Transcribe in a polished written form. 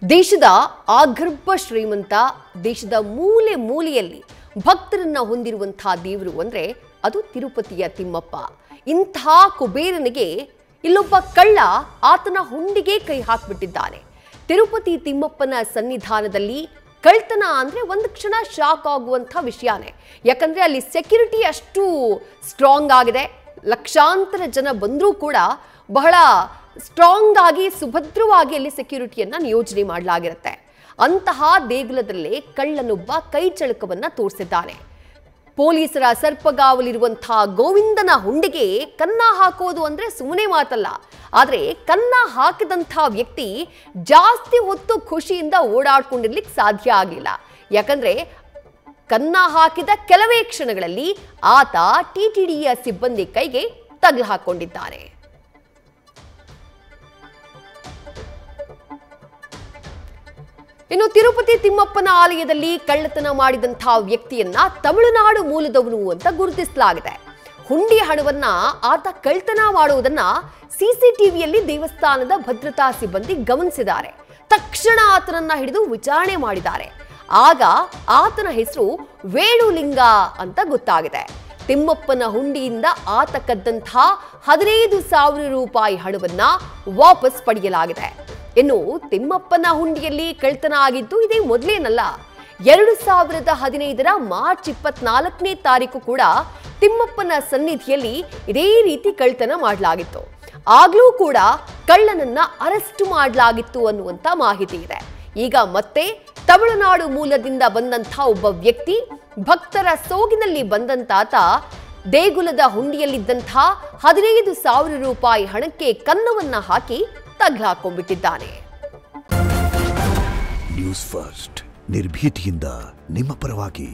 ದೇಶದ ಆಗರ್ಭ ಶ್ರೀಮಂತ, ದೇಶದ ಮೂಲೆ ಮೂಲೆಯಲ್ಲಿ ಭಕ್ತರನ್ನ ಹೊಂದಿರುವಂತಹ ದೇವರು ಅಂದ್ರೆ ಅದು ತಿರುಪತಿಯ ತಿಮ್ಮಪ್ಪ. ಇಂಥ ಕುಬೇರನಿಗೆ ಇಲ್ಲೊಬ್ಬ ಕಳ್ಳ ಆತನ ಹುಂಡಿಗೆ ಕೈ ಹಾಕಿಬಿಟ್ಟಿದ್ದಾನೆ. ತಿರುಪತಿ ತಿಮ್ಮಪ್ಪನ ಸನ್ನಿಧಾನದಲ್ಲಿ ಕಳ್ತನ ಅಂದ್ರೆ ಒಂದು ಕ್ಷಣ ಶಾಕ್ ಆಗುವಂಥ ವಿಷಯನೇ. ಯಾಕಂದ್ರೆ ಅಲ್ಲಿ ಸೆಕ್ಯೂರಿಟಿ ಅಷ್ಟು ಸ್ಟ್ರಾಂಗ್ ಆಗಿದೆ. ಲಕ್ಷಾಂತರ ಜನ ಬಂದರೂ ಕೂಡ ಬಹಳ ಸ್ಟ್ರಾಂಗ್ ಆಗಿ ಸುಭದ್ರವಾಗಿ ಅಲ್ಲಿ ಸೆಕ್ಯೂರಿಟಿಯನ್ನ ನಿಯೋಜನೆ ಮಾಡಲಾಗಿರುತ್ತೆ. ಅಂತಹ ದೇಗುಲದಲ್ಲೇ ಕಳ್ಳನೊಬ್ಬ ಕೈ ಚಳಕವನ್ನ ತೋರಿಸಿದ್ದಾನೆ. ಪೊಲೀಸರ ಸರ್ಪಗಾವಲಿರುವಂತಹ ಗೋವಿಂದನ ಹುಂಡಿಗೆ ಕನ್ನ ಹಾಕೋದು ಅಂದ್ರೆ ಸುಮ್ಮನೆ ಮಾತಲ್ಲ. ಆದ್ರೆ ಕನ್ನ ಹಾಕಿದಂಥ ವ್ಯಕ್ತಿ ಜಾಸ್ತಿ ಹೊತ್ತು ಖುಷಿಯಿಂದ ಓಡಾಡ್ಕೊಂಡಿರ್ಲಿಕ್ಕೆ ಸಾಧ್ಯ ಆಗಲಿಲ್ಲ. ಯಾಕಂದ್ರೆ ಕನ್ನ ಹಾಕಿದ ಕೆಲವೇ ಕ್ಷಣಗಳಲ್ಲಿ ಆತ ಟಿಟಿಡಿಯ ಸಿಬ್ಬಂದಿ ಕೈಗೆ ತಗಲು ಹಾಕೊಂಡಿದ್ದಾನೆ. ಇನ್ನು ತಿರುಪತಿ ತಿಮ್ಮಪ್ಪನ ಆಲಯದಲ್ಲಿ ಕಳ್ಳತನ ಮಾಡಿದಂತಹ ವ್ಯಕ್ತಿಯನ್ನ ತಮಿಳುನಾಡು ಮೂಲದವನು ಅಂತ ಗುರುತಿಸಲಾಗಿದೆ. ಹುಂಡಿ ಹಣವನ್ನ ಆತ ಕಳ್ಳತನ ಮಾಡುವುದನ್ನ ಸಿಸಿಟಿವಿಯಲ್ಲಿ ದೇವಸ್ಥಾನದ ಭದ್ರತಾ ಸಿಬ್ಬಂದಿ ಗಮನಿಸಿದ್ದಾರೆ. ತಕ್ಷಣ ಆತನನ್ನ ಹಿಡಿದು ವಿಚಾರಣೆ ಮಾಡಿದ್ದಾರೆ. ಆಗ ಆತನ ಹೆಸರು ವೇಣುಲಿಂಗ ಅಂತ ಗೊತ್ತಾಗಿದೆ. ತಿಮ್ಮಪ್ಪನ ಹುಂಡಿಯಿಂದ ಆತ ಕದ್ದಂತಹ 15,000 ರೂಪಾಯಿ ಹಣವನ್ನ ವಾಪಸ್ ಪಡೆಯಲಾಗಿದೆ. ಇನ್ನು ತಿಮ್ಮಪ್ಪನ ಹುಂಡಿಯಲ್ಲಿ ಕಳ್ಳತನ ಆಗಿದ್ದು ಇದೇ ಮೊದಲೇನಲ್ಲ. 2015 ಮಾರ್ಚ್ 24ನೇ ತಾರೀಕು ಕೂಡ ತಿಮ್ಮಪ್ಪನ ಸನ್ನಿಧಿಯಲ್ಲಿ ಇದೇ ರೀತಿ ಕಳ್ಳತನ ಮಾಡಲಾಗಿತ್ತು. ಆಗ್ಲೂ ಕೂಡ ಕಳ್ಳನನ್ನ ಅರೆಸ್ಟ್ ಮಾಡಲಾಗಿತ್ತು ಅನ್ನುವಂತ ಮಾಹಿತಿ ಇದೆ. ಈಗ ಮತ್ತೆ ತಮಿಳುನಾಡು ಮೂಲದಿಂದ ಬಂದಂಥ ಒಬ್ಬ ವ್ಯಕ್ತಿ ಭಕ್ತರ ಸೋಗಿನಲ್ಲಿ ಬಂದಂತಾತ ದೇಗುಲದ ಹುಂಡಿಯಲ್ಲಿದ್ದಂಥ 15,000 ರೂಪಾಯಿ ಹಣಕ್ಕೆ ಕನ್ನವನ್ನ ಹಾಕಿ ತಗ್ಲಾಕೊಂಡ್ಬಿಟ್ಟಿದ್ದಾನೆ. ನ್ಯೂಸ್ ಫಸ್ಟ್ ನಿರ್ಭೀತಿಯಿಂದ ನಿಮ್ಮ ಪರವಾಗಿ.